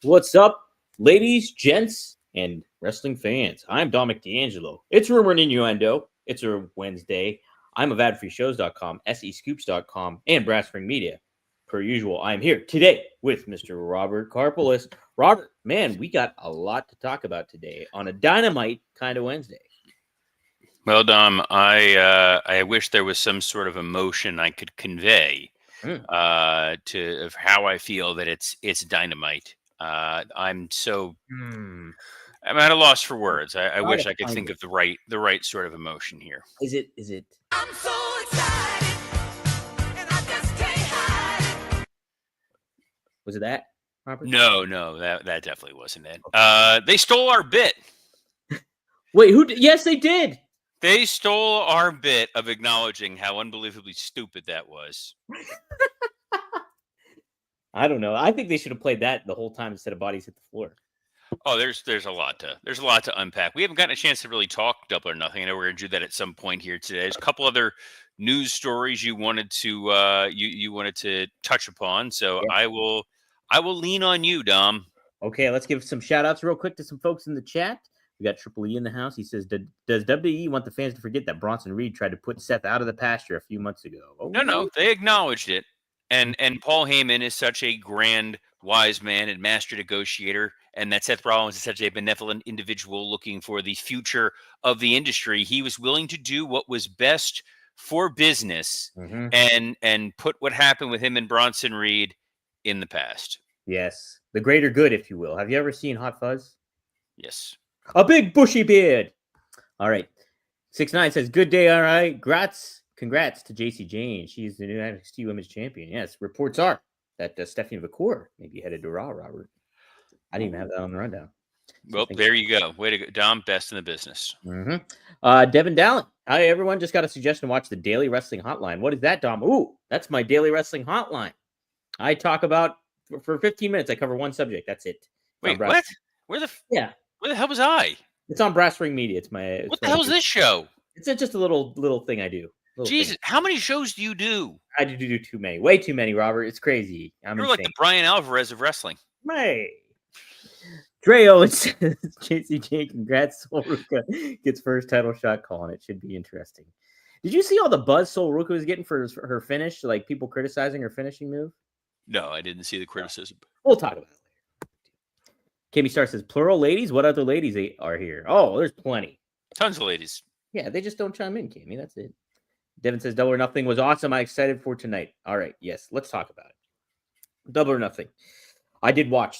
What's up, ladies, gents, and wrestling fans? I'm Dominic D'Angelo. It's Rumor and Innuendo. It's a Wednesday. I'm of AdFreeShows.com, SEScoops.com, and Brass Ring Media. Per usual, I'm here today with Mr. Robert Karpolis. Robert, man, we got a lot to talk about today on a dynamite kind of Wednesday. Well, Dom, I wish there was some sort of emotion I could convey to of how I feel that it's dynamite. I'm at a loss for words. I wish I could think of the right sort of emotion here. Is it? I'm so excited, and I just can't hide it. Was it that, Robert? No, that definitely wasn't it. They stole our bit. Wait, who? Yes, they did. They stole our bit of acknowledging how unbelievably stupid that was. I don't know. I think they should have played that the whole time instead of bodies hit the floor. Oh, there's a lot to unpack. We haven't gotten a chance to really talk Double or Nothing. I know we're going to do that at some point here today. There's a couple other news stories you wanted to you wanted to touch upon, so yeah. I will lean on you, Dom. Okay, let's give some shout outs real quick to some folks in the chat. We got Triple E in the house. He says, does WWE want the fans to forget that Bronson Reed tried to put Seth out of the pasture a few months ago? Oh, no, they acknowledged it. And Paul Heyman is such a grand, wise man and master negotiator, and that Seth Rollins is such a benevolent individual looking for the future of the industry. He was willing to do what was best for business and put what happened with him and Bronson Reed in the past. Yes, the greater good, if you will. Have you ever seen Hot Fuzz? Yes. A big bushy beard. All right. 6'9" says, good day, all right. Congrats to JC Jane. She's the new NXT Women's Champion. Yes, reports are that Stephanie McCourt may be headed to Raw, Robert. I didn't even have that on the rundown. Well, there you go. Way to go. Dom, best in the business. Devin Dallin. Hi, everyone. Just got a suggestion to watch the Daily Wrestling Hotline. What is that, Dom? Ooh, that's my Daily Wrestling Hotline. I talk about, for 15 minutes, I cover one subject. That's it. Wait, what? Where the hell was I? It's on Brass Ring Media. What the hell is this show? It's just a little thing I do. Jesus, how many shows do you do? I do too many. Way too many, Robert. It's crazy. You're insane. Like the Brian Alvarez of wrestling. Hey. Dre Owens says, JCJ, congrats. Sol Ruka gets first title shot calling. It should be interesting. Did you see all the buzz Sol Ruka was getting for her finish? Like people criticizing her finishing move? No, I didn't see the criticism. We'll talk about it later. Kimmy Star says, plural ladies? What other ladies are here? Oh, there's plenty. Tons of ladies. Yeah, they just don't chime in, Kimmy. That's it. Devin says, Double or Nothing was awesome. I'm excited for tonight. All right, yes, let's talk about it. Double or Nothing. I did watch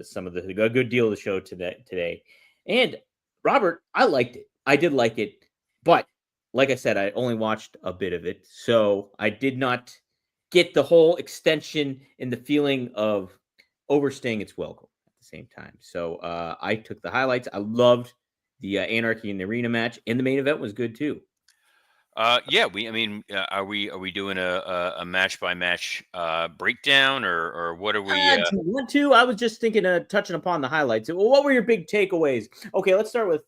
some of a good deal of the show today. And, Robert, I liked it. I did like it. But, like I said, I only watched a bit of it. So, I did not get the whole extension and the feeling of overstaying its welcome. Same time. So I took the highlights. I loved the Anarchy in the Arena match, and the main event was good too. Yeah, are we doing a match by match breakdown or what are we? Want to? I was just thinking of touching upon the highlights. Well, what were your big takeaways? Okay, let's start with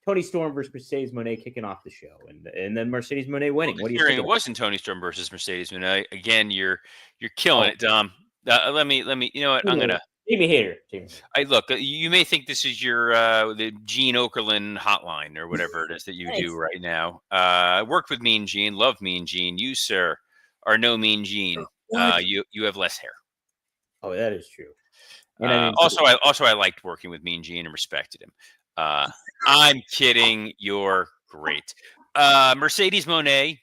Toni Storm versus Mercedes Moné kicking off the show, and then Mercedes Moné winning. Well, what do you think? It wasn't Toni Storm versus Mercedes Moné. Again, you're killing it, Dom. Let me. You know what? I'm gonna. Jamie Hater. Look. You may think this is your the Gene Okerlund hotline or whatever it is that you do right now. I worked with Mean Gene, love Mean Gene. You, sir, are no Mean Gene. You have less hair. Oh, that is true. Also, I liked working with Mean Gene and respected him. I'm kidding. You're great. Mercedes Moné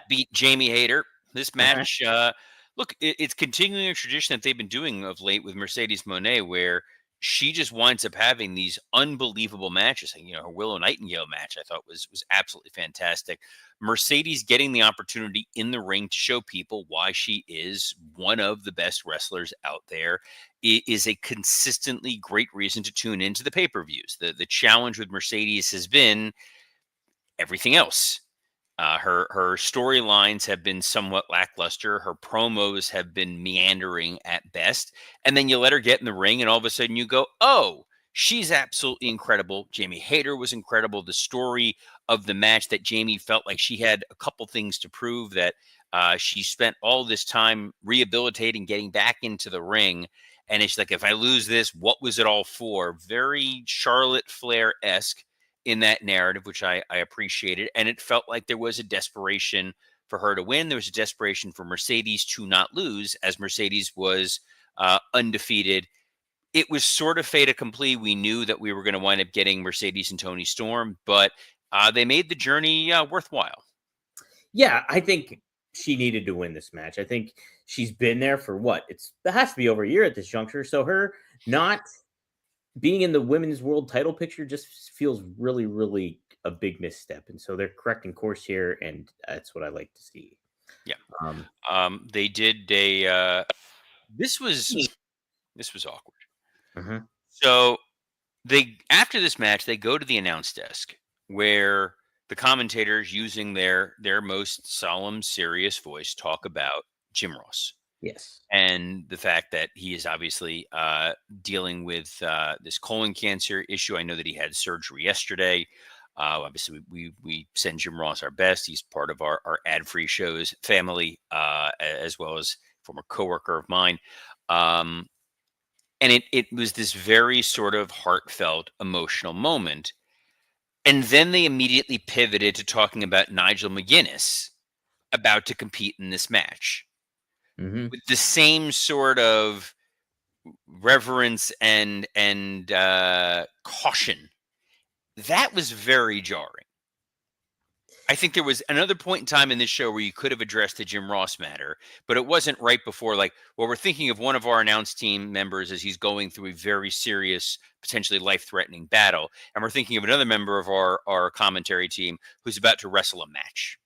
beat Jamie Hater. This match. Look, it's continuing a tradition that they've been doing of late with Mercedes Moné, where she just winds up having these unbelievable matches. You know, her Willow Nightingale match I thought was absolutely fantastic. Mercedes getting the opportunity in the ring to show people why she is one of the best wrestlers out there is a consistently great reason to tune into the pay-per-views. The challenge with Mercedes has been everything else. Her storylines have been somewhat lackluster. Her promos have been meandering at best. And then you let her get in the ring and all of a sudden you go, oh, she's absolutely incredible. Jamie Hayter was incredible. The story of the match that Jamie felt like she had a couple things to prove, that she spent all this time rehabilitating, getting back into the ring. And it's like, if I lose this, what was it all for? Very Charlotte Flair-esque in that narrative, which I appreciated. And it felt like there was a desperation for her to win. There was a desperation for Mercedes to not lose, as Mercedes was undefeated. It was sort of fait accompli. We knew that we were going to wind up getting Mercedes and Tony Storm, but they made the journey worthwhile. Yeah, I think she needed to win this match. I think she's been there for what? It has to be over a year at this juncture. So her not being in the women's world title picture just feels really, really a big misstep. And so they're correcting course here, and that's what I like to see. Yeah. They did a this was awkward. Mhm. So after this match, they go to the announce desk where the commentators, using their most solemn, serious voice, talk about Jim Ross. Yes. And the fact that he is obviously dealing with this colon cancer issue. I know that he had surgery yesterday. Obviously, we send Jim Ross our best. He's part of our ad-free shows family, as well as former coworker of mine. And it was this very sort of heartfelt, emotional moment. And then they immediately pivoted to talking about Nigel McGuinness about to compete in this match Mhm. with the same sort of reverence and caution. That was very jarring. I think there was another point in time in this show where you could have addressed the Jim Ross matter, but it wasn't right before. Like, well, we're thinking of one of our announced team members as he's going through a very serious, potentially life-threatening battle, and we're thinking of another member of our commentary team who's about to wrestle a match.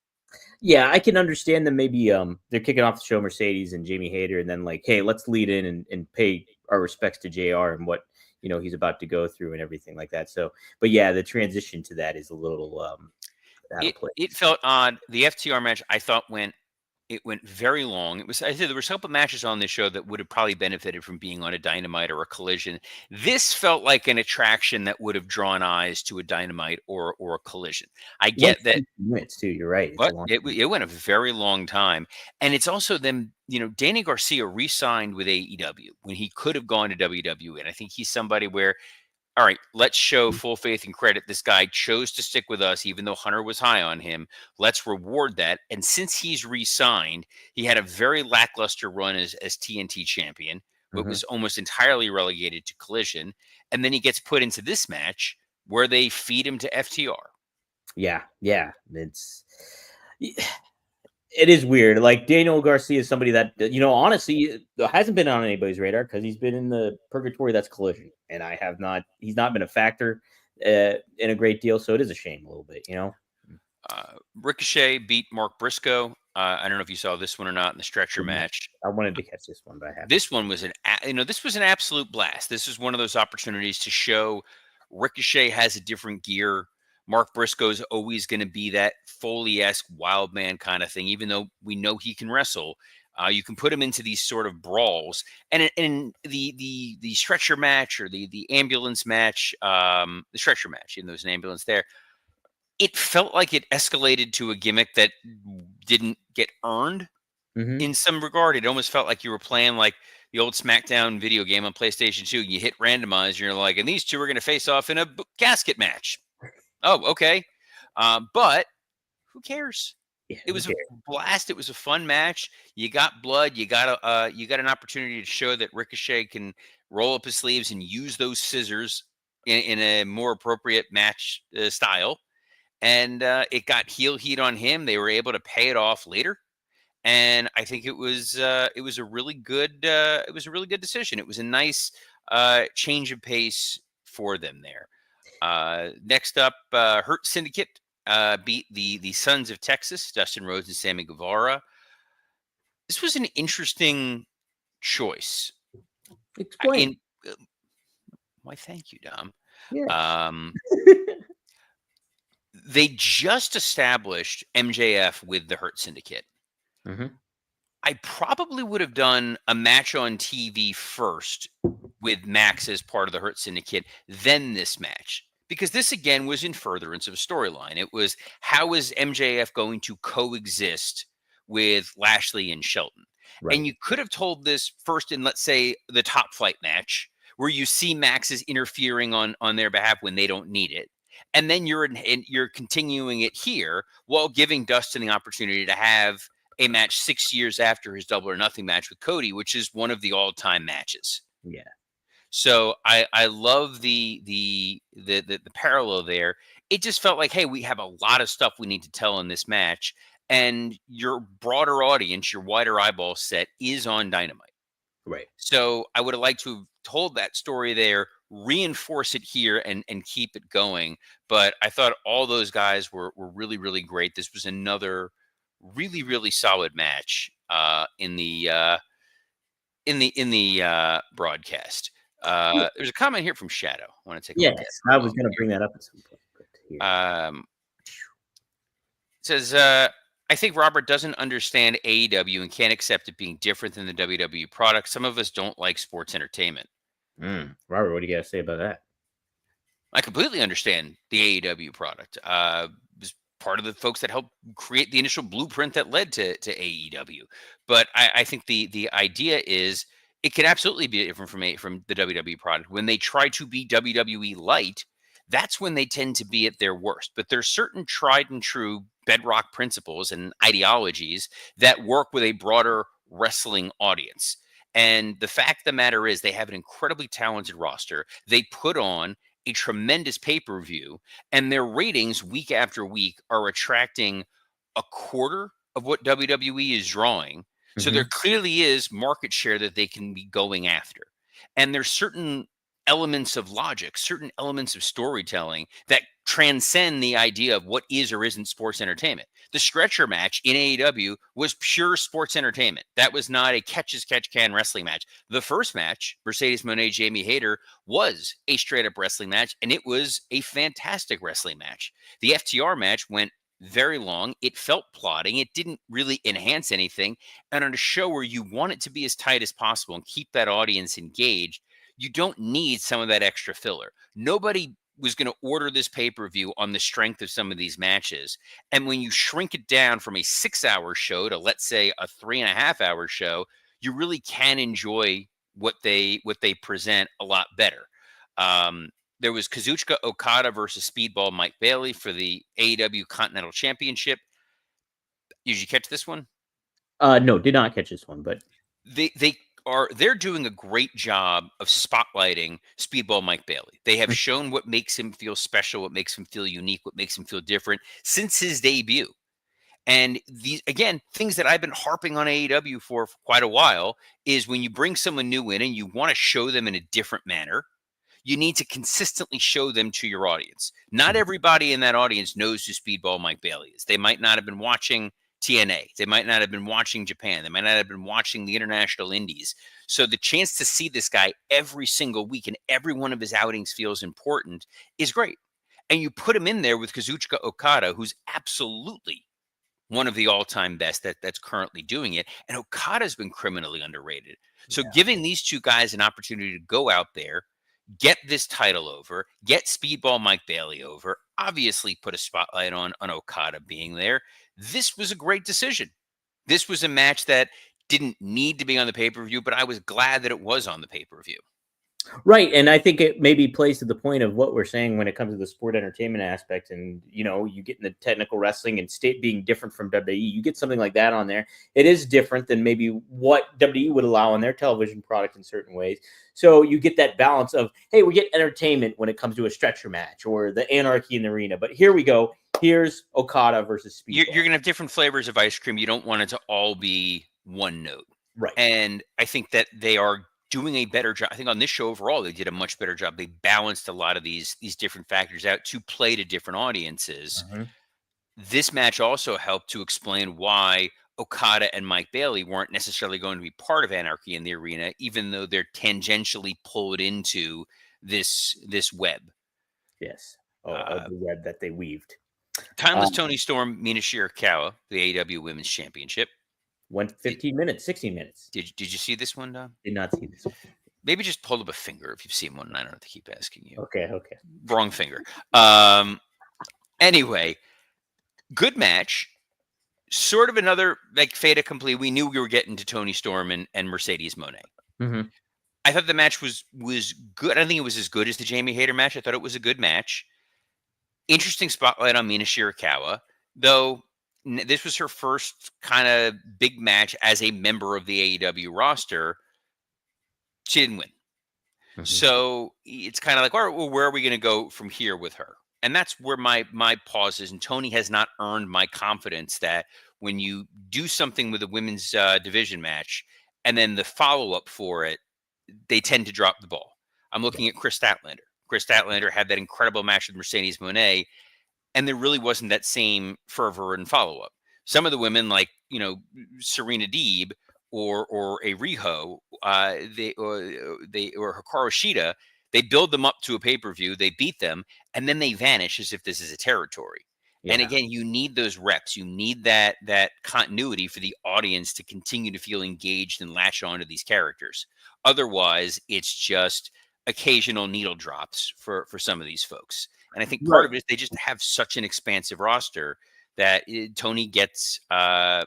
Yeah, I can understand them. Maybe they're kicking off the show, Mercedes and Jamie Hayter, and then like, hey, let's lead in and pay our respects to JR and what he's about to go through and everything like that. So, but yeah, the transition to that is a little out of place. It felt odd. The FTR match, I thought, went very long. I said there were a couple matches on this show that would have probably benefited from being on a Dynamite or a Collision. This felt like an attraction that would have drawn eyes to a Dynamite or a Collision. I get that. Minutes too. You're right. But it went a very long time. And it's also them, Danny Garcia re-signed with AEW when he could have gone to WWE. And I think he's somebody where, all right, let's show full faith and credit. This guy chose to stick with us, even though Hunter was high on him. Let's reward that. And since he's re-signed, he had a very lackluster run as TNT champion, but was almost entirely relegated to Collision. And then he gets put into this match where they feed him to FTR. Yeah. It is weird. Like Daniel Garcia is somebody that honestly hasn't been on anybody's radar because he's been in the purgatory that's Collision, and he's not been a factor in a great deal. So it is a shame a little bit, Ricochet beat Mark Briscoe. I don't know if you saw this one or not in the stretcher match. I wanted to catch this one, but I haven't. This one was this was an absolute blast. This is one of those opportunities to show Ricochet has a different gear. Mark Briscoe's always going to be that Foley-esque wild man kind of thing, even though we know he can wrestle. You can put him into these sort of brawls, and in the stretcher match or the ambulance match, the stretcher match, even though there's an ambulance there, it felt like it escalated to a gimmick that didn't get earned in some regard. It almost felt like you were playing like the old SmackDown video game on PlayStation 2. And you hit randomize, and you're like, and these two are going to face off in a casket match. Oh, okay. But who cares? Yeah, it was a blast. It was a fun match. You got blood. You got an opportunity to show that Ricochet can roll up his sleeves and use those scissors in a more appropriate match style. And it got heel heat on him. They were able to pay it off later. And I think it was a really good decision. It was a nice change of pace for them there. Next up, Hurt Syndicate beat the Sons of Texas, Dustin Rhodes and Sammy Guevara. This was an interesting choice. Explain. Why, thank you, Dom. Yeah. They just established MJF with the Hurt Syndicate. I probably would have done a match on TV first with Max as part of the Hurt Syndicate, then this match. Because this, again, was in furtherance of a storyline. It was, how is MJF going to coexist with Lashley and Shelton? Right. And you could have told this first in, let's say, the Top Flight match, where you see Max is interfering on their behalf when they don't need it. And then you're continuing it here while giving Dustin the opportunity to have a match 6 years after his Double or Nothing match with Cody, which is one of the all-time matches. Yeah. So I love the parallel there. It just felt like, hey, we have a lot of stuff we need to tell in this match, and your broader audience, your wider eyeball set, is on Dynamite. Right. So I would have liked to have told that story there, reinforce it here, and keep it going. But I thought all those guys were really, really great. This was another really, really solid match in the broadcast. There's a comment here from Shadow. I want to take a look at Yes, I was going to bring that up at some point. But here. It says, I think Robert doesn't understand AEW and can't accept it being different than the WWE product. Some of us don't like sports entertainment. Robert, what do you got to say about that? I completely understand the AEW product. Was part of the folks that helped create the initial blueprint that led to AEW. But I think the idea is it can absolutely be different from the WWE product. When they try to be WWE light, that's when they tend to be at their worst. But there's certain tried and true bedrock principles and ideologies that work with a broader wrestling audience. And the fact of the matter is they have an incredibly talented roster. They put on a tremendous pay-per-view, and their ratings week after week are attracting a quarter of what WWE is drawing. So there clearly is market share that they can be going after. And there's certain elements of logic, certain elements of storytelling that transcend the idea of what is or isn't sports entertainment. The stretcher match in AEW was pure sports entertainment. That was not a catch-as-catch-can wrestling match. The first match, Mercedes Moné, Jamie Hayter, was a straight-up wrestling match, and it was a fantastic wrestling match. The FTR match went very long. It felt plodding. It didn't really enhance anything. And on a show where you want it to be as tight as possible and keep that audience engaged, you don't need some of that extra filler. Nobody was going to order this pay-per-view on the strength of some of these matches. And when you shrink it down from a 6-hour show to, let's say, a 3.5-hour show, you really can enjoy what they present a lot better. There was Kazuchika Okada versus Speedball Mike Bailey for the AEW Continental Championship. Did you catch this one? No, did not catch this one, but they're doing a great job of spotlighting Speedball Mike Bailey. They have shown what makes him feel special, what makes him feel unique, what makes him feel different since his debut. And these, again, things that I've been harping on AEW for quite a while is when you bring someone new in and you want to show them in a different manner, you need to consistently show them to your audience. Not everybody in that audience knows who Speedball Mike Bailey is. They might not have been watching TNA. They might not have been watching Japan. They might not have been watching the international indies. So the chance to see this guy every single week and every one of his outings feels important is great. And you put him in there with Kazuchika Okada, who's absolutely one of the all-time best that's currently doing it. And Okada's been criminally underrated. So giving these two guys an opportunity to go out there, get this title over, get Speedball Mike Bailey over, obviously put a spotlight on Okada being there. This was a great decision. This was a match that didn't need to be on the pay-per-view, but I was glad that it was on the pay-per-view. right. And I think it maybe plays to the point of what we're saying when it comes to the sport entertainment aspect. And, you know, you get in the technical wrestling and state being different from WWE, you get something like that on there. It is different than maybe what WWE would allow on their television product in certain ways. So you get that balance of, hey, we get entertainment when it comes to a stretcher match or the anarchy in the arena. But here we go. Here's Okada versus Speedball. You're going to have different flavors of ice cream. You don't want it to all be one note. Right. And I think that they are doing a better job. I think on this show overall, they did a much better job. They balanced a lot of these different factors out to play to different audiences. This match also helped to explain why Okada and Mike Bailey weren't necessarily going to be part of Anarchy in the Arena, even though they're tangentially pulled into this web. Yes. The web that they weaved. Timeless Tony Storm, Mina Shirakawa, the AEW Women's Championship. Went 15 minutes, 16 minutes. Did you see this one, Don? Did not see this one. Maybe just hold up a finger if you've seen one, and I don't have to keep asking you. Okay. Wrong finger. Anyway, good match. sort of another like fait accompli. We knew we were getting to Toni Storm and Mercedes Moné. Mm-hmm. I thought the match was good. I don't think it was as good as the Jamie Hayter match. I thought it was a good match. Interesting spotlight on Mina Shirakawa, though. This was her first kind of big match as a member of the AEW roster. She didn't win. Mm-hmm. So it's kind of like, all right, well, where are we going to go from here with her? And that's where my pause is. And Toni has not earned my confidence that when you do something with a women's division match and then the follow-up for it, they tend to drop the ball. I'm looking at Chris Statlander. Chris Statlander had that incredible match with Mercedes Moné, and there really wasn't that same fervor and follow-up. Some of the women, like, you know, Serena Deeb or a Riho, or Hikaru Shida, they build them up to a pay-per-view, they beat them, and then they vanish as if this is a territory. Yeah. And again, you need those reps. You need that continuity for the audience to continue to feel engaged and latch on to these characters. Otherwise, it's just occasional needle drops for some of these folks. And I think part of it is they just have such an expansive roster that Toni gets a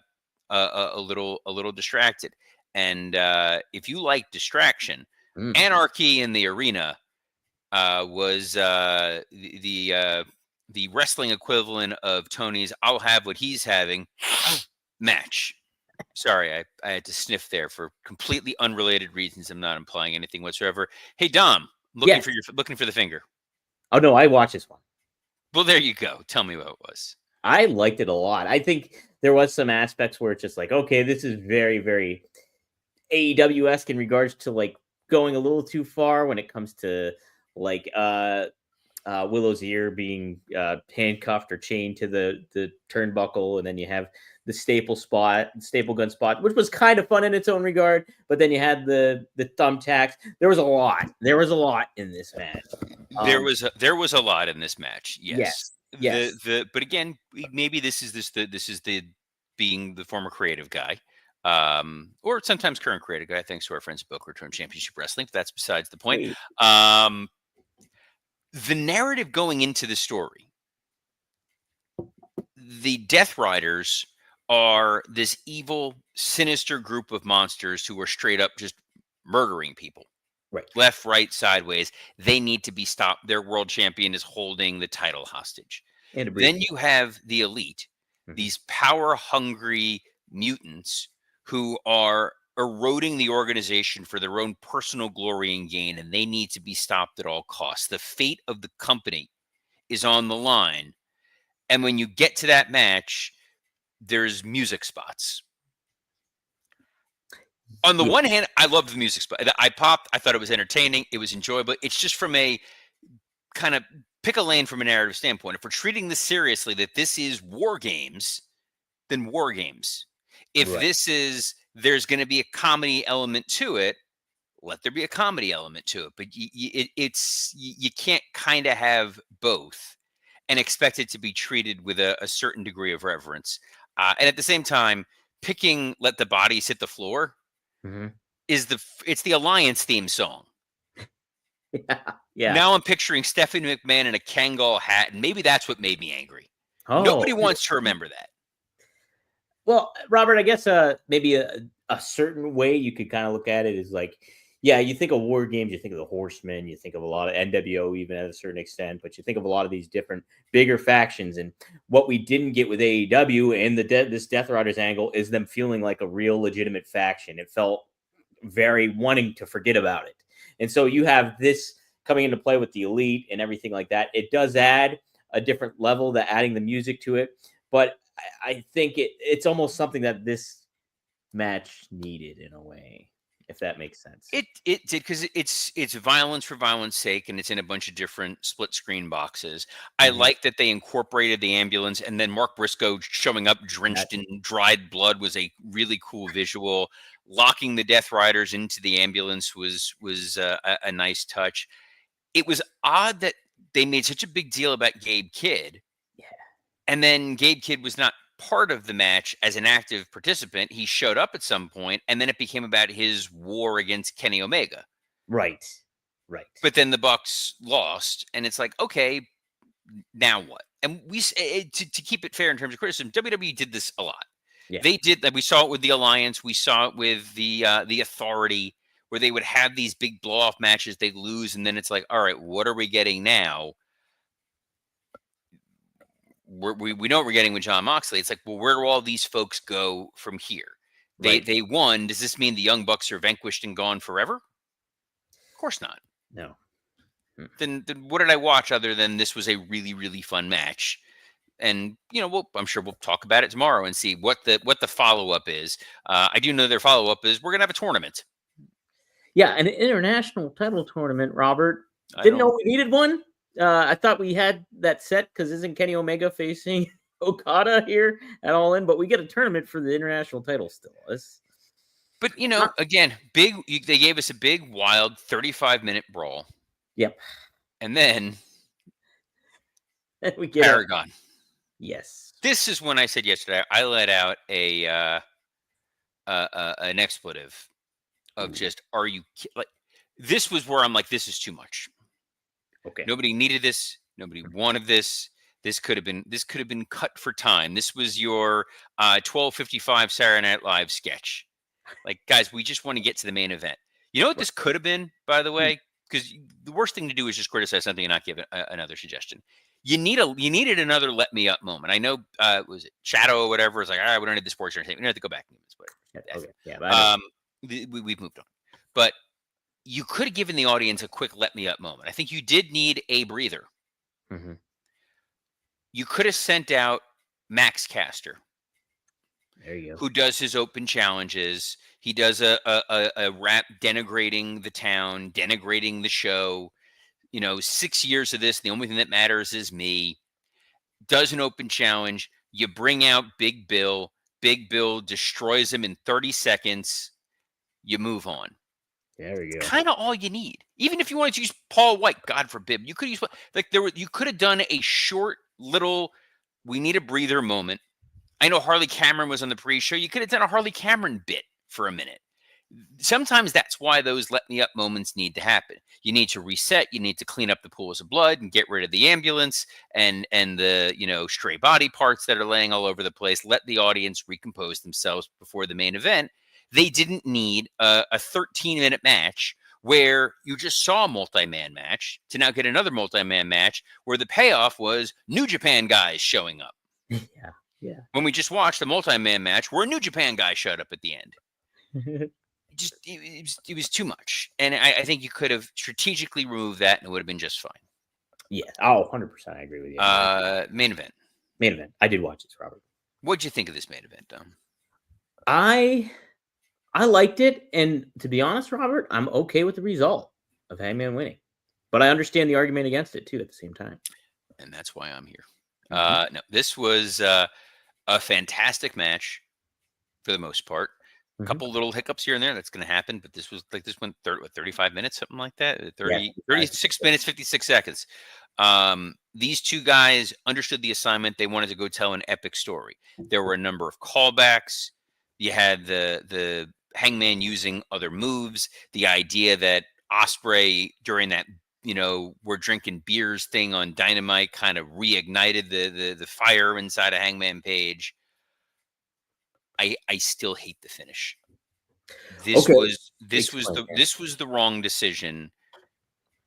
little distracted. And if you like distraction, Anarchy in the Arena was the wrestling equivalent of Tony's "I'll have what he's having" match. Sorry, I had to sniff there for completely unrelated reasons. I'm not implying anything whatsoever. Hey Dom, looking for the finger. Oh no, I watched this one. Well, there you go. Tell me what it was. I liked it a lot. I think there was some aspects where it's just like, okay, this is very, very AEW-esque in regards to like going a little too far when it comes to like Willow's ear being handcuffed or chained to the turnbuckle, and then you have the staple gun spot, which was kind of fun in its own regard. But then you had the thumbtacks. There was a lot. There was a lot in this match. There was a lot in this match. Yes. Yes. But again, maybe this is the being the former creative guy, or sometimes current creative guy. Thanks to our friends at Boca Raton Championship Wrestling. But that's besides the point. Wait. The narrative going into the story, the Death Riders are this evil, sinister group of monsters who are straight up just murdering people. Right. Left, right, sideways. They need to be stopped. Their world champion is holding the title hostage. Then you have the Elite, these power-hungry mutants who are eroding the organization for their own personal glory and gain, and they need to be stopped at all costs. The fate of the company is on the line. And when you get to that match, there's music spots. On the one hand, I love the music spot. I popped. I thought it was entertaining. It was enjoyable. It's just from a kind of pick a lane from a narrative standpoint. If we're treating this seriously, that this is War Games, then War Games. If there's going to be a comedy element to it, let there be a comedy element to it. But you can't kind of have both and expect it to be treated with a certain degree of reverence. And at the same time, picking "Let the Bodies Hit the Floor" is it's the Alliance theme song. Yeah. Now I'm picturing Stephanie McMahon in a Kangol hat, and maybe that's what made me angry. Nobody wants to remember that. Well, Robert, I guess maybe a certain way you could kind of look at it is like, yeah, you think of War Games, you think of the Horsemen, you think of a lot of NWO even at a certain extent, but you think of a lot of these different bigger factions. And what we didn't get with AEW and this Death Riders angle is them feeling like a real legitimate faction. It felt very wanting to forget about it. And so you have this coming into play with the Elite and everything like that. It does add a different level, that adding the music to it. But I think it's almost something that this match needed in a way, if that makes sense. It did, because it's violence for violence sake, and it's in a bunch of different split screen boxes. I like that they incorporated the ambulance, and then Mark Briscoe showing up drenched in dried blood was a really cool visual. Locking the Death Riders into the ambulance was a nice touch. It was odd that they made such a big deal about Gabe Kidd. Yeah. And then Gabe Kidd was not part of the match as an active participant. He showed up at some point, and then it became about his war against Kenny Omega. Right. But then the Bucks lost, and it's like, okay, now what? And we to keep it fair in terms of criticism, WWE did this a lot. Yeah. They did that. We saw it with the Alliance. We saw it with the Authority, where they would have these big blow off matches. They lose, and then it's like, all right, what are we getting now? We know what we're getting with John Moxley. It's like, well, where do all these folks go from here? They won. Does this mean the Young Bucks are vanquished and gone forever? Of course not. No. Then what did I watch other than this was a really, really fun match? And I'm sure we'll talk about it tomorrow and see what the follow up is. I do know their follow up is we're gonna have a tournament. Yeah, an international title tournament, Robert. I Didn't don't- know we needed one. I thought we had that set because isn't Kenny Omega facing Okada here at All In? But we get a tournament for the international title still. But again, they gave us a big, wild 35-minute brawl. Yep. And then we get Paragon. Yes. This is when I said yesterday I let out an expletive of just, are you like? This was where I'm like, this is too much. Okay. Nobody needed this. Nobody wanted this. This could have been cut for time. This was your 12:55 Saturday Night Live sketch. Like, guys, we just want to get to the main event. You know what this could have been, by the way? Because the worst thing to do is just criticize something and not give another suggestion. You needed another let me up moment. I know, was it Shadow or whatever? It's like, all right, we don't need the sports entertainment. We don't have to go back. Okay. Yeah. We've moved on. But you could have given the audience a quick let me up moment. I think you did need a breather. Mm-hmm. You could have sent out Max Caster. There you go. Who does his open challenges. He does a rap denigrating the town, denigrating the show. 6 years of this, the only thing that matters is me. Does an open challenge. You bring out Big Bill. Big Bill destroys him in 30 seconds. You move on. There we go. Kind of all you need. Even if you wanted to use Paul White, God forbid, you could use you could have done a short little we need a breather moment. I know Harley Cameron was on the pre-show. You could have done a Harley Cameron bit for a minute. Sometimes that's why those let me up moments need to happen. You need to reset. You need to clean up the pools of blood and get rid of the ambulance and the stray body parts that are laying all over the place. Let the audience recompose themselves before the main event. They didn't need a 13-minute match where you just saw a multi-man match to now get another multi-man match where the payoff was New Japan guys showing up. Yeah. When we just watched a multi-man match where a New Japan guy showed up at the end. It was too much. And I think you could have strategically removed that and it would have been just fine. Yeah. Oh, 100%. I agree with you. Main event. Main event. I did watch this, Robert. What'd you think of this main event, Dom? I liked it. And to be honest, Robert, I'm okay with the result of Hangman winning. But I understand the argument against it, too, at the same time. And that's why I'm here. No, this was a fantastic match for the most part. A couple little hiccups here and there. That's going to happen. But this went 35 minutes, something like that. 36 minutes, 56 seconds. These two guys understood the assignment. They wanted to go tell an epic story. There were a number of callbacks. You had the Hangman using other moves. The idea that Ospreay during that we're drinking beers thing on Dynamite kind of reignited the fire inside of Hangman Page. I still hate the finish. This was the wrong decision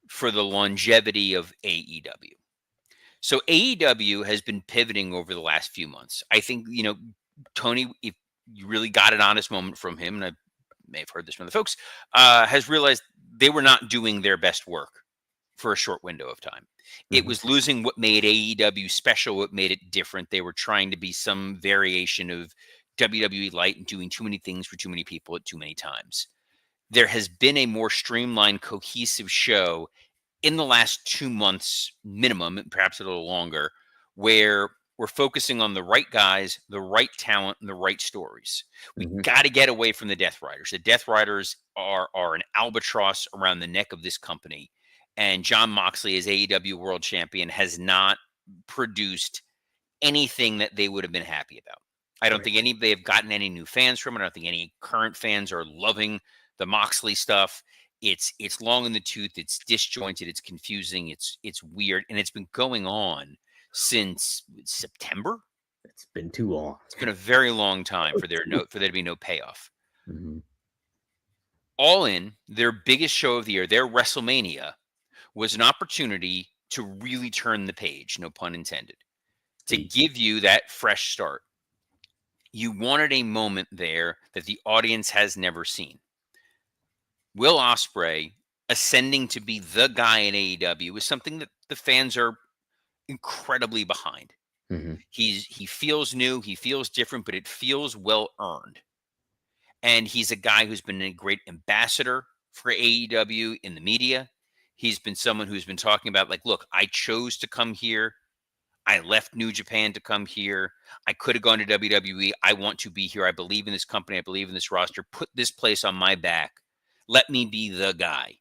for the longevity of AEW. So AEW has been pivoting over the last few months. I think, Tony, if you really got an honest moment from him, and I may have heard this from the folks, has realized they were not doing their best work for a short window of time. It was losing what made AEW special, what made it different. They were trying to be some variation of WWE Light and doing too many things for too many people at too many times. There has been a more streamlined, cohesive show in the last 2 months minimum, perhaps a little longer, where we're focusing on the right guys, the right talent, and the right stories. We got to get away from the Death Riders. The Death Riders are an albatross around the neck of this company. And John Moxley, as AEW World Champion, has not produced anything that they would have been happy about. I don't think they have gotten any new fans from it. I don't think any current fans are loving the Moxley stuff. It's long in the tooth. It's disjointed. It's confusing. It's weird, and it's been going on since September. It's been too long. It's been a very long time for there to be no payoff. Mhm. All in, their biggest show of the year, their WrestleMania, was an opportunity to really turn the page, no pun intended, to Please. give you that fresh start. You wanted a moment there that the audience has never seen. Will Ospreay ascending to be the guy in AEW is something that the fans are incredibly behind. Mhm. He feels new, he feels different, but it feels well earned. And he's a guy who's been a great ambassador for AEW in the media. He's been someone who's been talking about, like, look, I chose to come here. I left New Japan to come here. I could have gone to WWE. I want to be here. I believe in this company. I believe in this roster. Put this place on my back. Let me be the guy.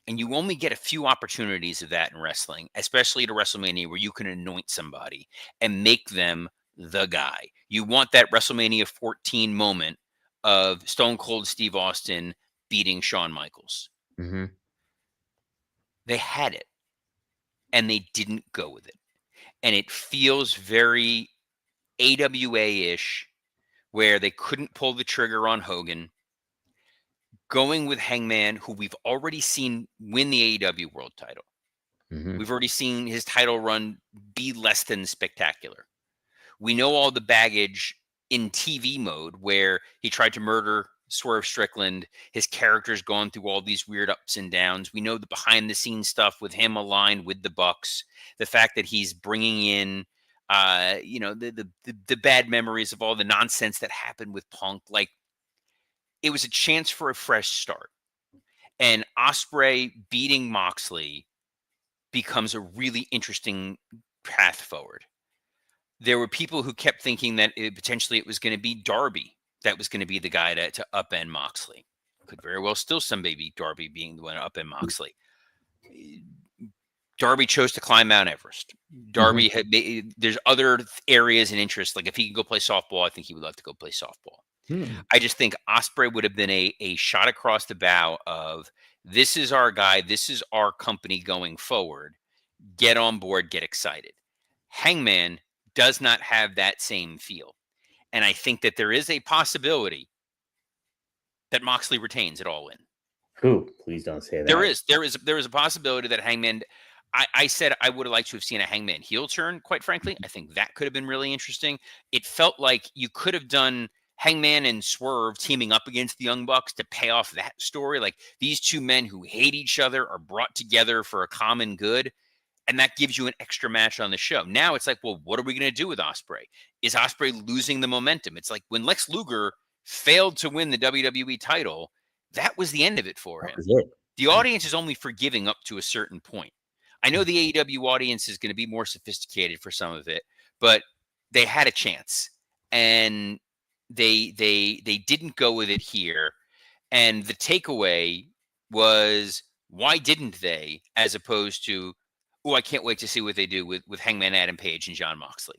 And you only get a few opportunities of that in wrestling, especially at a WrestleMania where you can anoint somebody and make them the guy. You want that WrestleMania 14 moment of Stone Cold Steve Austin beating Shawn Michaels. Mhm. They had it, and they didn't go with it. And it feels very AWA-ish, where they couldn't pull the trigger on Hogan. Going with Hangman, who we've already seen win the AEW World title. Mhm. We've already seen his title run be less than spectacular. We know all the baggage in TV mode where he tried to murder Swerve Strickland. His character's gone through all these weird ups and downs. We know the behind the scenes stuff with him aligned with the Bucks. The fact that he's bringing in, the bad memories of all the nonsense that happened with Punk. Like, it was a chance for a fresh start. And Ospreay beating Moxley becomes a really interesting path forward. There were people who kept thinking that potentially it was going to be Darby that was going to be the guy to upend Moxley. Could very well still someday be Darby being the one to upend Moxley. Darby chose to climb Mount Everest. Darby had there's other areas and interests. Like if he could go play softball, I think he would love to go play softball. I just think Ospreay would have been a shot across the bow of, this is our guy, this is our company going forward. Get on board, get excited. Hangman does not have that same feel. And I think that there is a possibility that Moxley retains it all in. Who? Please don't say that. There is a possibility that Hangman. I said I would have liked to have seen a Hangman heel turn. Quite frankly, I think that could have been really interesting. It felt like you could have done Hangman and Swerve teaming up against the Young Bucks to pay off that story. Like these two men who hate each other are brought together for a common good. And that gives you an extra match on the show. Now it's like, well, what are we going to do with Ospreay? Is Ospreay losing the momentum? It's like when Lex Luger failed to win the WWE title, that was the end of it for That him. was it. The audience is only forgiving up to a certain point. I know the AEW audience is going to be more sophisticated for some of it, but they had a chance and they didn't go with it here. And the takeaway was, why didn't they, as opposed to, oh, I can't wait to see what they do with Hangman Adam Page and John Moxley.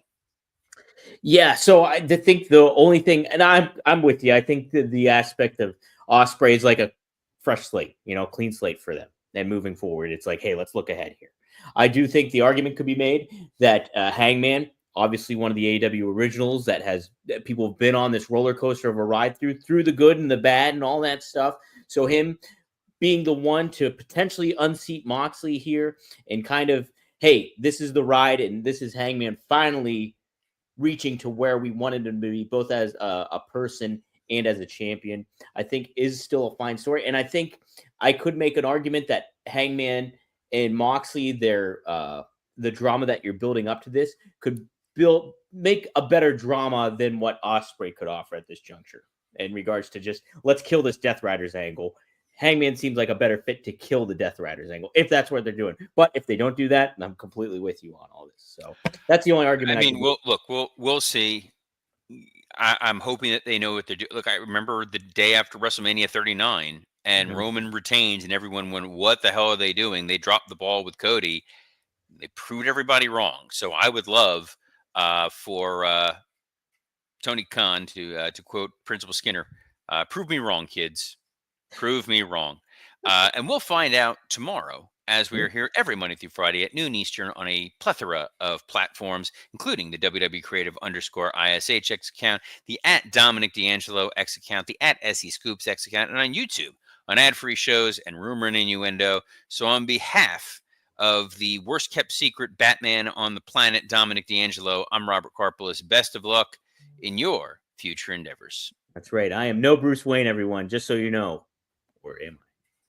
Yeah, so I think the only thing, and I'm with you. I think the aspect of Ospreay is like a fresh slate, clean slate for them. And moving forward, it's like, hey, let's look ahead here. I do think the argument could be made that Hangman, obviously one of the AEW originals, that people have been on this roller coaster of a ride through the good and the bad and all that stuff. So him being the one to potentially unseat Moxley here and kind of, hey, this is the ride and this is Hangman finally reaching to where we wanted him to be, both as a person and as a champion, I think is still a fine story. And I think I could make an argument that Hangman and Moxley, the drama that you're building up to this could make a better drama than what Ospreay could offer at this juncture in regards to just, let's kill this Death Riders angle. Hangman seems like a better fit to kill the Death Riders angle if that's what they're doing. But if they don't do that, I'm completely with you on all this. So that's the only argument. I mean, we'll see. I'm hoping that they know what they're doing. Look, I remember the day after WrestleMania 39 and Roman retains and everyone went, what the hell are they doing? They dropped the ball with Cody. They proved everybody wrong. So I would love for Tony Khan to quote Principal Skinner, prove me wrong, kids. Prove me wrong. And we'll find out tomorrow as we are here every Monday through Friday at noon Eastern on a plethora of platforms, including the WWE Creative _ISH X account, the at Dominic D'Angelo X account, the at SE Scoops X account, and on YouTube on ad-free shows and Rumor and Innuendo. So on behalf of the worst kept secret Batman on the planet, Dominic D'Angelo, I'm Robert Karpolis. Best of luck in your future endeavors. That's right. I am no Bruce Wayne, everyone, just so you know. Or am I?